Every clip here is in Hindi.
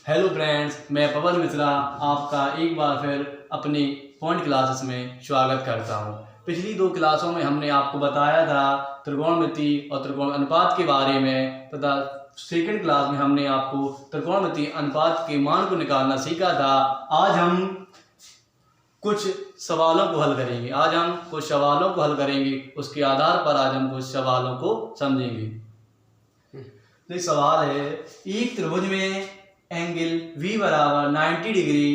हेलो फ्रेंड्स, मैं पवन मिश्रा आपका एक बार फिर अपनी पॉइंट क्लासेस में स्वागत करता हूं। पिछली दो क्लासों में हमने आपको बताया था त्रिकोणमिति और त्रिकोण अनुपात के बारे में तथा सेकंड क्लास में हमने आपको त्रिकोणमिति अनुपात के मान को निकालना सीखा था। आज हम कुछ सवालों को हल करेंगे। उसके आधार पर आज हम कुछ सवालों को समझेंगे। तो सवाल है, एक त्रिभुज में एंगल V बराबर 90 डिग्री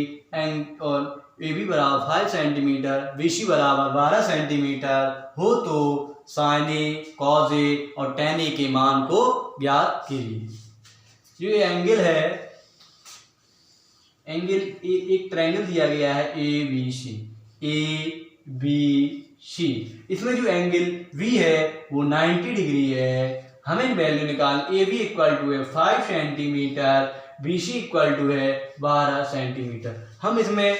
और AB बराबर 5 सेंटीमीटर, BC बराबर 12 सेंटीमीटर हो तो साइन ए, कॉस ए और टेन ए के मान को ज्ञात कीजिए। ये एंगल है, एक ट्रायंगल दिया गया है ABC। इसमें जो एंगल V है वो 90 डिग्री है। हमें वैल्यू निकाल AB इक्वल टू है 5 सेंटीमीटर, BC इक्वल टू है 12 सेंटीमीटर। हम इसमें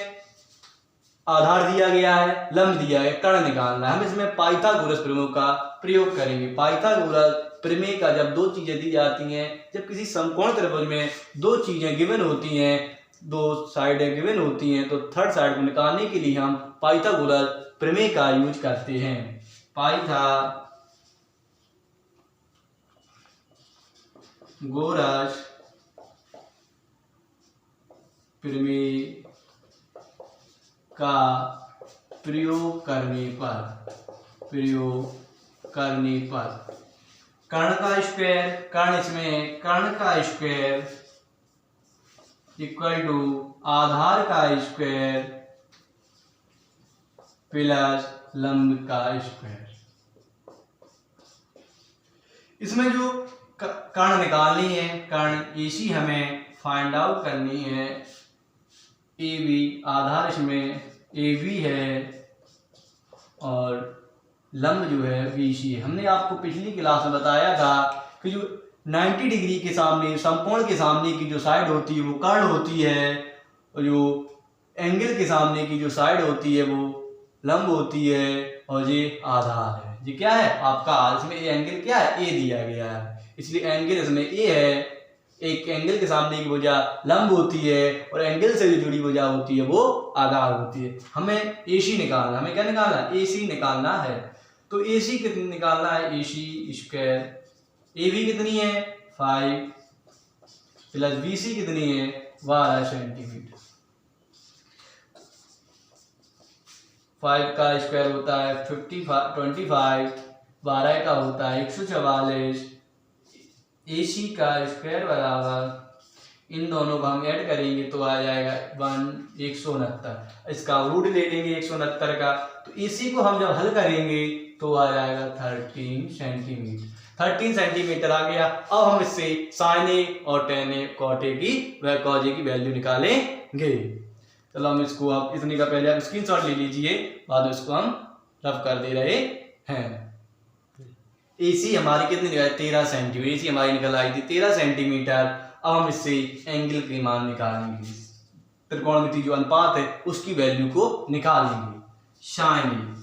आधार दिया गया है, लंब दिया है, कर्ण निकालना है। हम इसमें पाइथागोरस प्रमेय का प्रयोग करेंगे। पाइथागोरस प्रमेय का जब दो चीजें दी जाती हैं, जब किसी समकोण त्रिभुज में दो चीजें गिवन होती हैं, दो साइडें गिवन होती हैं, तो थर्ड साइड को निकालने के लिए हम पाइथागोरस प्रमेय का यूज करते हैं। पाइथागोरस प्रमेय का प्रयोग करने पर कर्ण का स्क्वायर इक्वल टू आधार का स्क्वायर प्लस लंब का स्क्वायर। इसमें जो कर्ण निकालनी है, कर्ण AC हमें फाइंड आउट करनी है। AB आधार इसमें AB है और लंब जो है BC है। हमने आपको पिछली क्लास में बताया था कि जो 90 डिग्री के सामने, समकोण के सामने की जो साइड होती है वो कर्ण होती है, और जो एंगल के सामने की जो साइड होती है वो लंब होती है, और ये आधार है। ये क्या है आपका, इसमें ये एंगल क्या है, A दिया गया है, इसलिए एंगल इसमें A है। एक एंगल के सामने की भुजा लंब होती है और एंगल से जो जुड़ी भुजा होती है वो आधार होती है। हमें AC निकालना, हमें क्या निकालना है, AC निकालना है। तो AC कितनी निकालना है, AC स्क्वायर। AB कितनी है 5 प्लस BC कितनी है 12 सेंटीमीटर। 5 का स्क्वायर होता है 25, 12 का होता है 144। AC का स्क्वायर बराबर इन दोनों को हम ऐड करेंगे तो आ जाएगा 169। इसका रूट ले लेंगे 169 का, तो AC को हम जब हल करेंगे तो आ जाएगा 13 सेंटीमीटर। 13 सेंटीमीटर आ गया। अब हम इससे साइन ए और टेन ए, कॉट ए की व कॉज ए की वैल्यू निकालेंगे। चलो हम इसको, आप इतने का पहले आप स्क्रीनशॉट ले लीजिए, बाद में इसको हम रफ कर दे रहे हैं। AC हमारी कितनी निकल 13 सेंटीमीटर, AC हमारी निकल आई थी 13 सेंटीमीटर। अब हम इससे एंगल के मान निकालेंगे, त्रिकोणमिति जो अनुपात है उसकी वैल्यू को निकालेंगे। साइन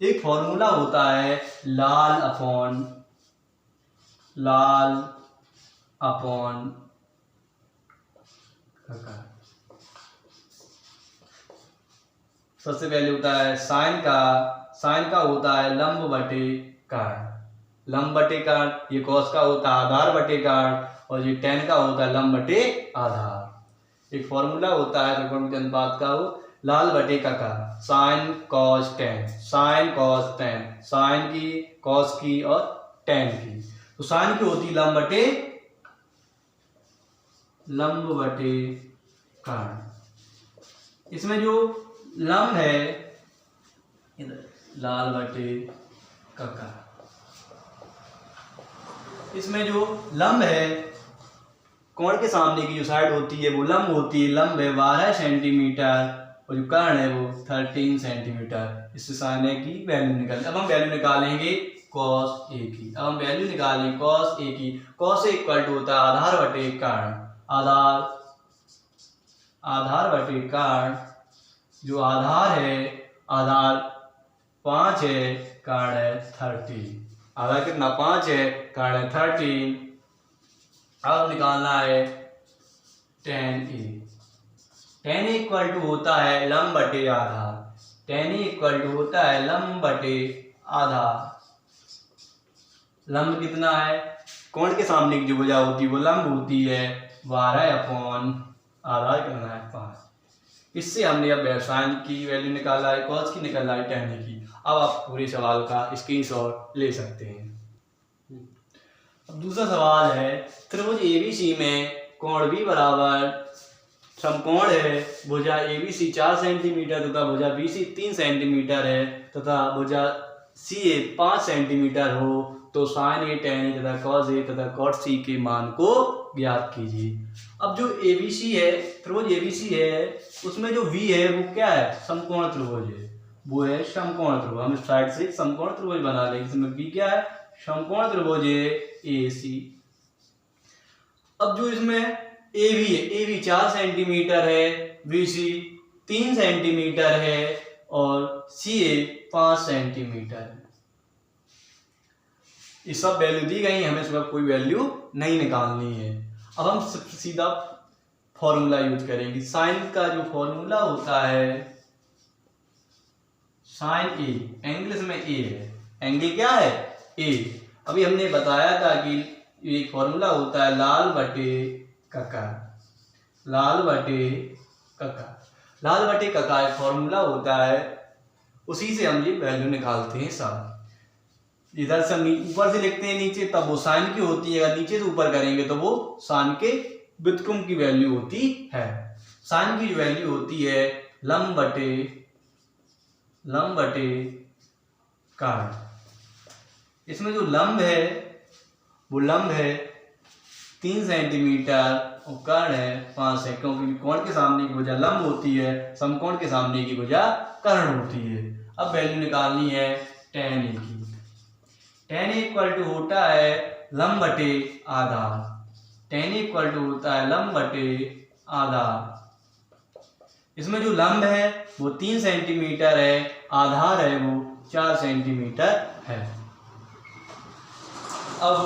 एक फॉर्मूला होता है लाल अपॉन सबसे पहले होता है साइन का होता है लंब बटे कर्ण। ये कॉस का होता है आधार बटे कर्ण, और ये टेन का होता है लंब बटे आधार। एक फॉर्मूला होता है त्रिकोणमिति अनुपात का, वो लाल बटे का कर्ण, साइन कॉस टेन, साइन की, कॉस की और टेन की। तो साइन की होती लंब बटे कर्ण। इसमें जो लंब है लाल बटे कर्ण, इसमें जो लंब है कोण के सामने की जो साइड होती है वो लंब होती है। लंब है 12 सेंटीमीटर और जो कर्ण है वो 13 सेंटीमीटर। इससे साइन ए की वैल्यू निकालेंगे। अब हम वैल्यू निकालेंगे कॉस ए की। कॉस ए इक्वल टू होता है आधार बटे कर्ण। आधार बटे कर्ण, जो आधार है, आधार 5 है, कर्ण है 13। आधार कितना 5 है, कर्ण है 13। अब निकालना है tan A। tan A equal to होता है लंब बटे आधार। tan A इक्वल टू होता है लंब बटे आधार। लंब कितना है, कोण के सामने की जो भुजा होती है वो लंब होती है 12 अपॉन आधार कितना है 5। इससे हमने अब साइन की वैल्यू निकाला है, कॉस की निकाला है, tan A की। अब आप पूरे सवाल का स्क्रीनशॉट ले सकते हैं। अब दूसरा सवाल है, त्रिभुज ABC में कोण B बराबर समकोण है, भुजा ABC 4 सेंटीमीटर तथा भुजा BC 3 सेंटीमीटर है तथा भुजा CA 5 सेंटीमीटर हो तो साइन A tan A तथा cos A तथा cot C के मान को ज्ञात कीजिए। अब जो ABC है, त्रिभुज ABC है, उसमें जो V है वो क्या है, समकोण त्रिभुज है, वो है समकोण त्रिभुज। हम इस साइड से समकोण त्रिभुज बना लेंगे, इसमें V क्या है, समकोण त्रिभुज है AC। अब जो इसमें AB है, AB 4 सेंटीमीटर है, BC 3 सेंटीमीटर है और CA 5 सेंटीमीटर है। ये सब वैल्यू दी गई, हमें इसमें कोई वैल्यू नहीं निकालनी है। अब हम सीधा फॉर्मूला यूज करेंगे। साइन का जो फॉर्मूला होता है, साइन ए, एंगल इसमें ए है, एंगल क्या है ए। अभी हमने बताया था कि ये फॉर्मूला होता है लाल बटे कका, लाल बटे कका, लाल बटे कका एक फॉर्मूला होता है, उसी से हम ये वैल्यू निकालते हैं साइन। इधर से हम ऊपर से लिखते हैं नीचे, तब वो साइन की होती है, अगर नीचे से ऊपर करेंगे तो वो साइन के व्युत्क्रम की वैल्यू होती है। साइन की जो वैल्यू होती है लंब बटे कर्ण। इसमें जो लंब है वो लंब है 3 सेंटीमीटर और कर्ण है 5 है, क्योंकि कोण के सामने की भुजा लंब होती है, समकोण के सामने की भुजा कर्ण होती है। अब वैल्यू निकालनी है tan A की। tan A इक्वल टू होता है लंब बटे आधार, tan A इक्वल टू होता है लंब बटे आधार। इसमें जो लंब है वो 3 सेंटीमीटर है, आधार है वो 4 सेंटीमीटर है। अब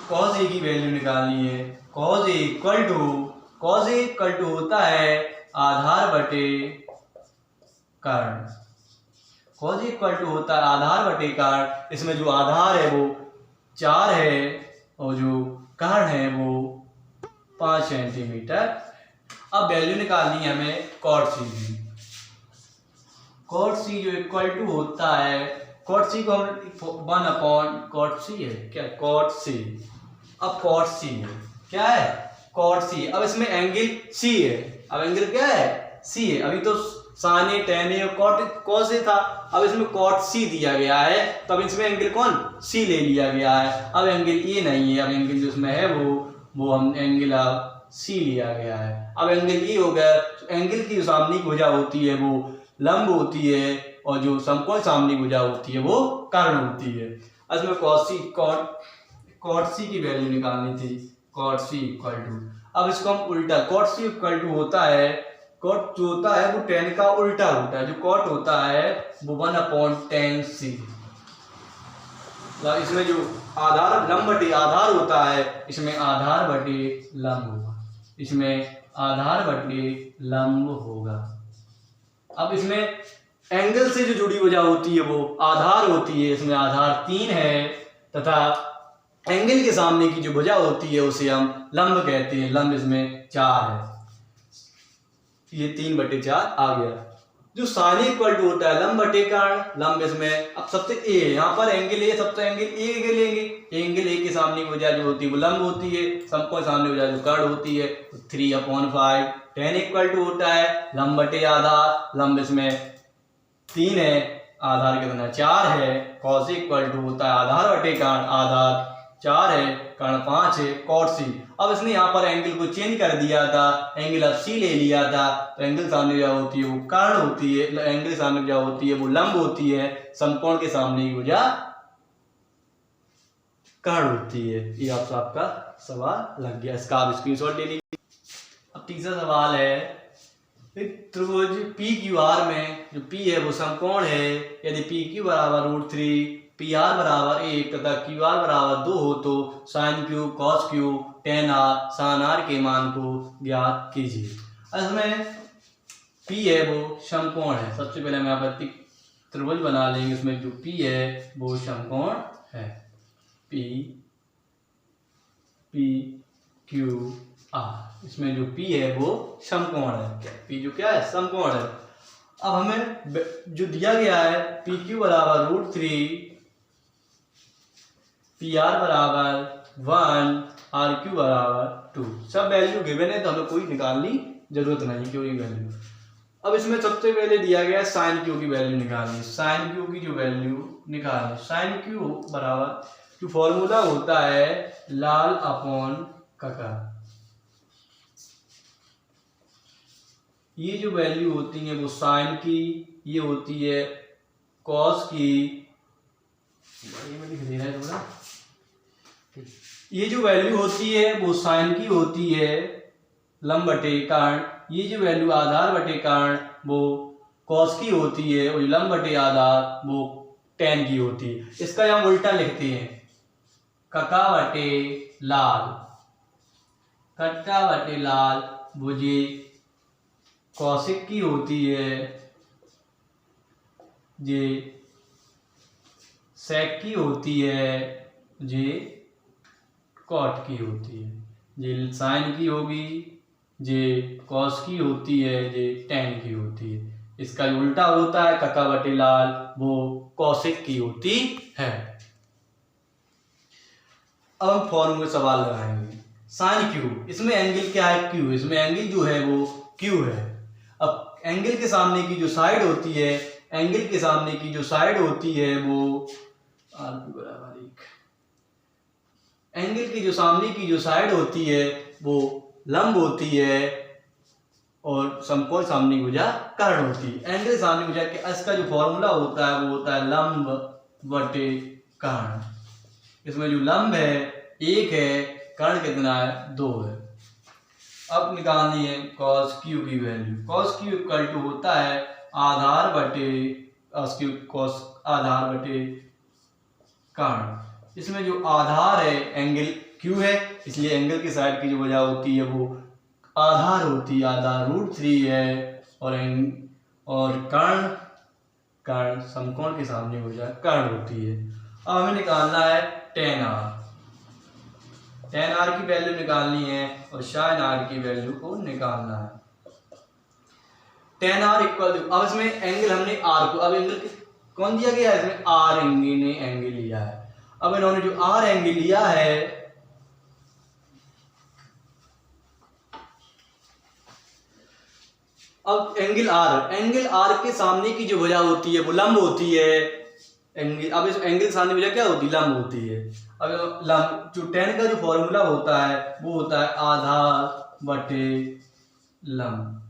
cos A की वैल्यू निकालनी है। cos A इक्वल टू होता है आधार बटे कर्ण। cos A इक्वल टू होता है आधार बटे कर्ण। इसमें जो आधार है वो 4 है और जो कर्ण है वो 5 सेंटीमीटर। अब वैल्यू निकालनी है हमें cot C की। cot C जो इक्वल टू होता है, cot C को हम 1 अपॉन cot C है क्या, cot C। अब cot C है क्या है, cot C। अब इसमें एंगल C है, अब एंगल क्या है C है। अभी तो sin A tan A और cos A था, अब इसमें cot C दिया गया है, तब इसमें एंगल कौन C ले लिया गया है। अब एंगल A नहीं है, अब एंगल जो इसमें है वो हम एंगल C लिया गया है। अब एंगल E हो गया, एंगल की सामने की भुजा होती है वो लंब होती है और जो समकोण सामने भुजा होती है वो कर्ण होती है। इसमें cot C की वैल्यू निकालनी थी, cot C इक्वल टू, अब इसको हम उल्टा, cot C इक्वल टू होता है, cot जो होता है वो tan का उल्टा होता है, जो cot होता है वो 1 अपॉन tan C। इसमें जो आधार लंब बटे आधार होता है, इसमें आधार बटे लंब होगा, इसमें आधार बटे लंब होगा। अब इसमें एंगल से जो जुड़ी भुजा होती है वो आधार होती है, इसमें आधार 3 है तथा एंगल के सामने की जो भुजा होती है उसे हम लंब कहते हैं, लंब इसमें 4 है, ये 3/4 आ गया। जो sin A इक्वल टू होता है लंब बटे कर्ण, लंब इसमें अब सबसे A है, यहाँ पर एंगल A, सबसे एंगल A के लेंगे, एंगल A के सामने भुजा जो होती है वो लंब होती है, समकोण सामने भुजा जो कर्ण होती है 3/5। tan इक्वल टू होता है लंब बटे आधार, लंब इसमें 3 है, आधार कितना 4 है। cos A इक्वल टू होता है आधार बटे कर्ण, आधार 4 है, कर्ण 5 है, cot C। अब इसने यहाँ पर एंगल को चेंज कर दिया था, एंगल अब C ले लिया था, तो एंगल सामने क्या होती है वो कर्ण होती है, एंगल सामने क्या होती है वो लंब होती है, समकोण के सामने की भुजा कर्ण होती है। ये आपका सवाल लग गया, इसका आप स्क्रीनशॉट ले लीजिए। अब तीसरा सवाल है, त्रिभुज PQR में जो P है वो समकोण है, यदि PQ बराबर √3, PR बराबर 1 तथा QR बराबर 2 हो तो sin Q cos Q tan r sin r के मान को ज्ञात कीजिए। अब हमें P है वो समकोण है। सबसे पहले हम यहाँ पर त्रिभुज बना लेंगे, उसमें जो P है वो समकोण है। P Q R, इसमें जो P है वो समकोण है। P जो क्या है, समकोण है। अब हमें जो दिया गया है PQ बराबर √3, PR बराबर 1, RQ बराबर 2, सब वैल्यू गिवन है तो हमें कोई निकालनी जरूरत नहीं, कोई वैल्यू। अब इसमें सबसे पहले दिया गया है साइन क्यू की वैल्यू निकालनी। साइन क्यू की जो वैल्यू निकालनी, साइन क्यू बराबर जो फॉर्मूला होता है लाल अपॉन कका, ये जो वैल्यू होती है वो साइन की, ये होती है कॉस की, लिख दे रहा है थोड़ा, ये जो वैल्यू होती है वो साइन की होती है लंब बटे कर्ण, ये जो वैल्यू आधार बटे कर्ण वो कॉस की होती है, और लंब बटे आधार वो टेन की होती है। इसका हम उल्टा लिखते हैं, कका बटे लाल, कक्का बटे लाल वो ये कौशिक की होती है, ये सेक की होती है, ये कॉट की होती है, ये साइन की होगी, ये कॉस की होती है, ये टेन की होती है। इसका उल्टा होता है कक्का बटे लाल वो कौशिक की होती है। अब हम फॉर्मूले सवाल लगाएंगे। साइन क्यू, इसमें एंगल क्या है, क्यू, इसमें एंगल जो है वो क्यू है। अब एंगल के सामने की जो साइड होती है, एंगल के सामने की जो साइड होती है वो आर क्यू बराबर 1, एंगल की जो सामने की जो साइड होती है वो लंब होती है, और समकोण सामने भुजा कर्ण होती है। एंगल सामने भुजा के इसका जो फॉर्मूला होता है वो होता है लंब बटे कर्ण। इसमें जो लंब है 1 है, कर्ण कितना है 2 है। अब निकालनी है कॉस क्यू की value. Cos Q equal to होता है आधार बटे कॉस आधार बटे कर्ण। इसमें जो आधार है एंगल क्यू है, इसलिए एंगल की साइड की जो वजह होती है वो आधार होती है, आधार √3 है, और कर्ण समकोण के सामने वजह कर्ण होती है। अब हमें निकालना है tan r, tan r की वैल्यू निकालनी है और sin r की वैल्यू को निकालना है। tan r इक्वल टू, अब इसमें एंगल हमने r को, अब एंगल कौन दिया गया है, इसमें r एंगल ने एंगल लिया है। अब इन्होंने जो r एंगल लिया है, अब एंगल r के सामने की जो वजह होती है वो लंब होती है। एंगल, अब इस एंगल सामने वजह क्या होती है, लंब होती है। अब लंब जो tan का जो फॉर्मूला होता है वो होता है आधार बटे लंब।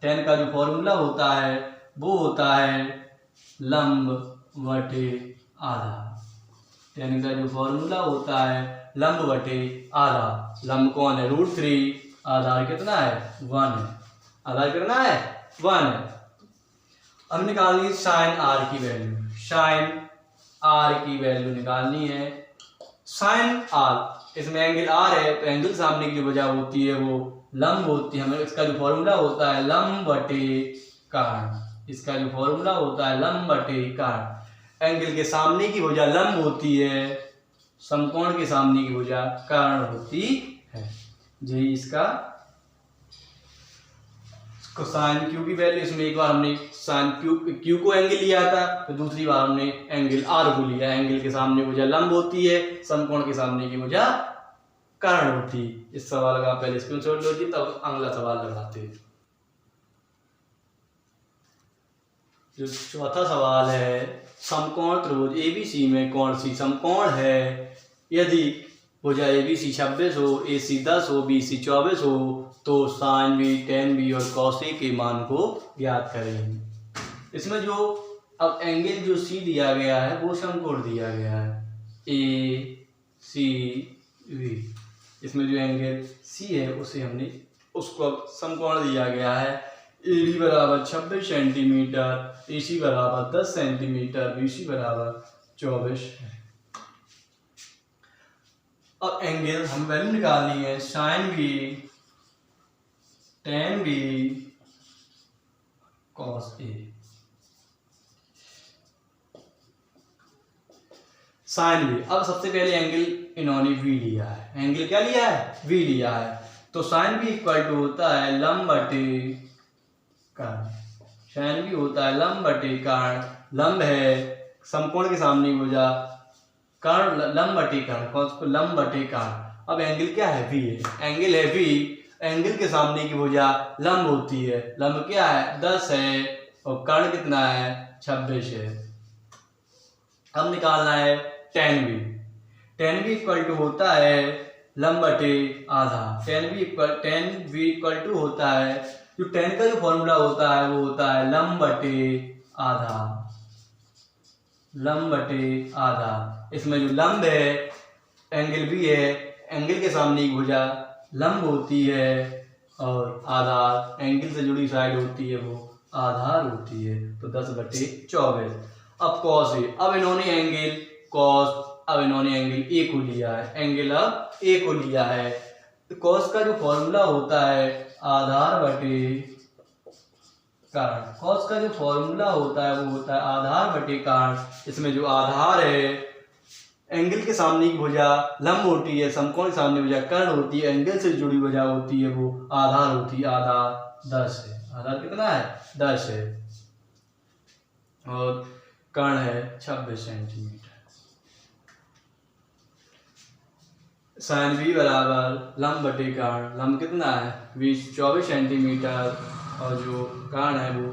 tan का जो फॉर्मूला होता है वो होता है लंब बटे आधार। tan का जो फॉर्मूला होता है लंब बटे आधार। लंब कौन है, √3, आधार कितना है 1 है, आधार कितना है 1 है। अब निकालनी है साइन r की वैल्यू। साइन r की वैल्यू निकालनी है। साइन r, इसमें एंगल r है तो एंगल सामने की जो वजह होती है वो लंब होती है। हमें इसका जो फॉर्मूला होता है लंब बटे कर्ण। इसका जो फॉर्मूला होता है लंब बटे कर्ण। एंगल के सामने की वजह लंब होती है, समकोण के सामने की वजह कर्ण होती है। यही इसका साइन क्यू की वैल्यू। इसमें एक बार हमने साइन क्यू को एंगल लिया था, तो दूसरी बार हमने एंगल आर को लिया। एंगल के सामने वजह लंब होती है, समकोण के सामने की वजह कर्ण होती है। इस सवाल का पहले स्क्रीनशॉट लो जी, तब अगला सवाल लगाते हैं। जो चौथा सवाल है, समकोण त्रिभुज एबीसी में कौन सी समकोण है यदि भुजा एबीसी 26 हो, AC 10 हो, BC 24 हो, तो साइन बी, tan बी और cos ए के मान को ज्ञात करें। इसमें जो अब एंगल जो C दिया गया है वो समकोण दिया गया है ACV। इसमें जो एंगल C है उसे हमने उसको समकोण दिया गया है। AB बराबर 26 सेंटीमीटर, AC बराबर 10 सेंटीमीटर, BC बराबर 24 है। अब एंगल हम वैल्यू निकालनी है sine B tan B cos A. Sine B, अब सबसे पहले एंगल इन्होंने वी लिया है, एंगल क्या लिया है वी लिया है, तो साइन बी इक्वल टू होता है लंब बटे कर्ण। साइन बी होता है लंब बटे कर्ण, लंब है समकोण के सामने भुजा, कर्ण लंब बटे कर्ण, लंब बटे कर्ण। अब एंगल क्या है वी है, एंगल है वी, एंगल के सामने की भुजा लंब होती है, लंब क्या है 10 है और कर्ण कितना है 26 है। अब निकालना है tan B, tan B equal to होता है लंब बटे आधा, टेन बी इक्वल टू होता है, जो टेन का जो फॉर्मूला होता है वो होता है लंब बटे आधा, लंब बटे आधा। इसमें जो लंब है एंगल भी है, एंगल के सामने की भुजा लंब होती है और आधार एंगल से जुड़ी साइड होती है वो आधार होती है, तो 10/24। अब कॉस ए, अब इन्होंने एंगल कॉस, अब इन्होंने एंगल ए को लिया है, एंगल अब ए को लिया है, तो कॉस का जो फॉर्मूला होता है आधार बटे कर्ण, कॉस का जो फॉर्मूला होता है वो होता है आधार बटे कर्ण। इसमें जो आधार है एंगल के सामने की भुजा लंब होती है, समकोण के सामने भुजा कर्ण होती है, एंगल से जुड़ी भुजा होती है वो आधार होती है, आधार 10 है, आधार कितना है 10 है और कर्ण है 26 सेंटीमीटर। साइन बी बराबर लंब बटे कर्ण, लंब कितना है 24 सेंटीमीटर और जो कर्ण है वो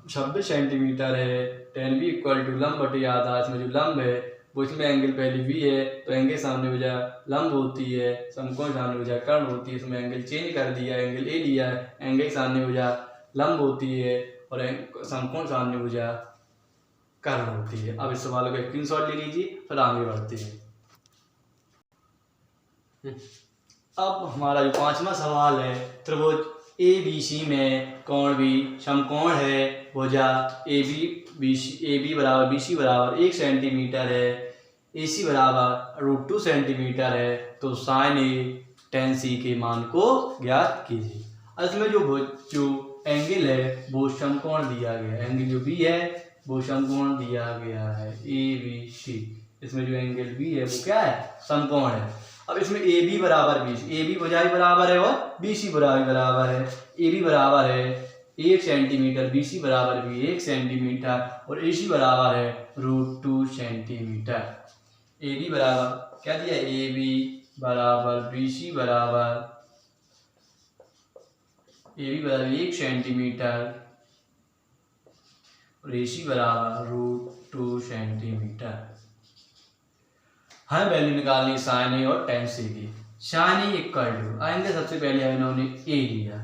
26 सेंटीमीटर है। टेन बी इक्वल टू लंब बटे आधा, इसमें जो लंब है वो इसमें एंगल पहले वी है तो एंगल सामने भुजा लंब होती है, समकोण सामने भुजा कर्ण होती है, इसमें एंगल चेंज कर दिया, एंगल ए लिया है, एंगल सामने भुजा लंब होती है और समकोण सामने भुजा कर्ण होती है। अब इस सवाल का स्क्रीनशॉट ले लीजिए, फिर आगे बढ़ते हैं। अब हमारा जो 5वां सवाल है, त्रिभुज ए बी सी में कोण बी समकोण है, भुजा ए बी बराबर बी सी बराबर 1 सेंटीमीटर है, ए सी बराबर √2 सेंटीमीटर है, तो साइन ए टेन सी के मान को ज्ञात कीजिए। इसमें जो एंगल है वो समकोण दिया गया है, एंगल जो बी है वो समकोण दिया गया है ए बी सी, इसमें जो एंगल बी है वो क्या है समकोण है। अब इसमें ए बी बराबर बी सी, ए बी भुजा भी बराबर है और बी सी बराबर है, ए बी बराबर है 1 सेंटीमीटर, बी सी बराबर भी 1 सेंटीमीटर और ए सी बराबर है √2 सेंटीमीटर। ए बी बराबर क्या दिया, ए बी बराबर बी सी बराबर 1 सेंटीमीटर और ए सी बराबर √2 सेंटीमीटर। हमें वैल्यू निकालनी साइन ए और टेन सी की। साइन ए इक्वल टू, आएंगे सबसे पहले इन्होंने ए लिया,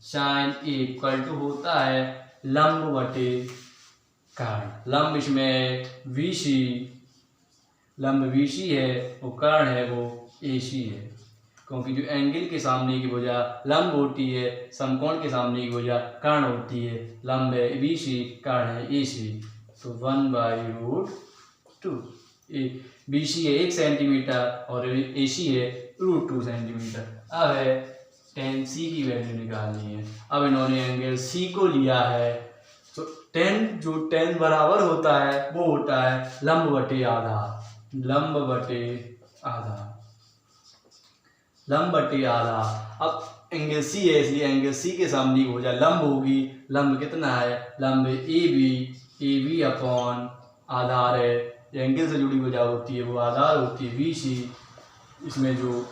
साइन ए इक्वल टू होता है लंब बटे कर्ण, लंब इसमें वी सी, लंब वी सी है और कर्ण है वो ए सी है, क्योंकि जो एंगल के सामने की भुजा लंब होती है, समकोण के सामने की भुजा कर्ण होती है, लंब है बी सी, कर्ण है ए सी, तो 1/√2। बी सी है 1 सेंटीमीटर और ए सी है √2 सेंटीमीटर। अब है टेन सी की वैल्यू निकालनी है। अब इन्होंने एंगल सी को लिया है, तो टेन बराबर होता है वो होता है लंब बटे आधा, लंब बटे आधा, लंब बटे आधा। अब एंगल सी है इसलिए एंगल सी के सामने हो जाए लंब होगी, लंब कितना है लंब ए बी अपॉन आधार है, एंगल से जुड़ी वजह होती है वो आधार होती है बी सी, इसमें जो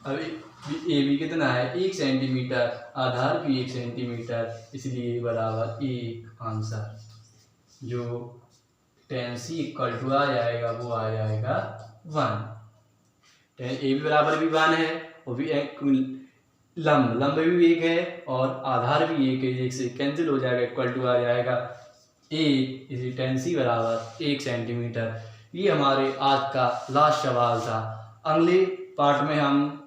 अब ए बी कितना है 1 सेंटीमीटर, आधार भी 1 सेंटीमीटर, इसलिए बराबर 1 आंसर। जो टेन सी इक्वल टू आ जाएगा वो आ जाएगा 1। टेन ए बी बराबर भी 1 है और भी एक लंब भी 1 है और आधार भी 1 है, 1 से कैंसिल हो जाएगा, इक्वल टू आ जाएगा ए, इसी टेन सी बराबर 1 सेंटीमीटर। ये हमारे आज का लास्ट सवाल था। अगले पार्ट में हम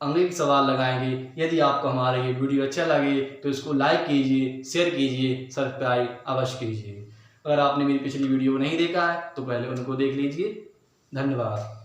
अगले सवाल लगाएंगे। यदि आपको हमारा ये वीडियो अच्छा लगे तो इसको लाइक कीजिए, शेयर कीजिए, सब्सक्राइब अवश्य कीजिए। अगर आपने मेरी पिछली वीडियो नहीं देखा है तो पहले उनको देख लीजिए। धन्यवाद।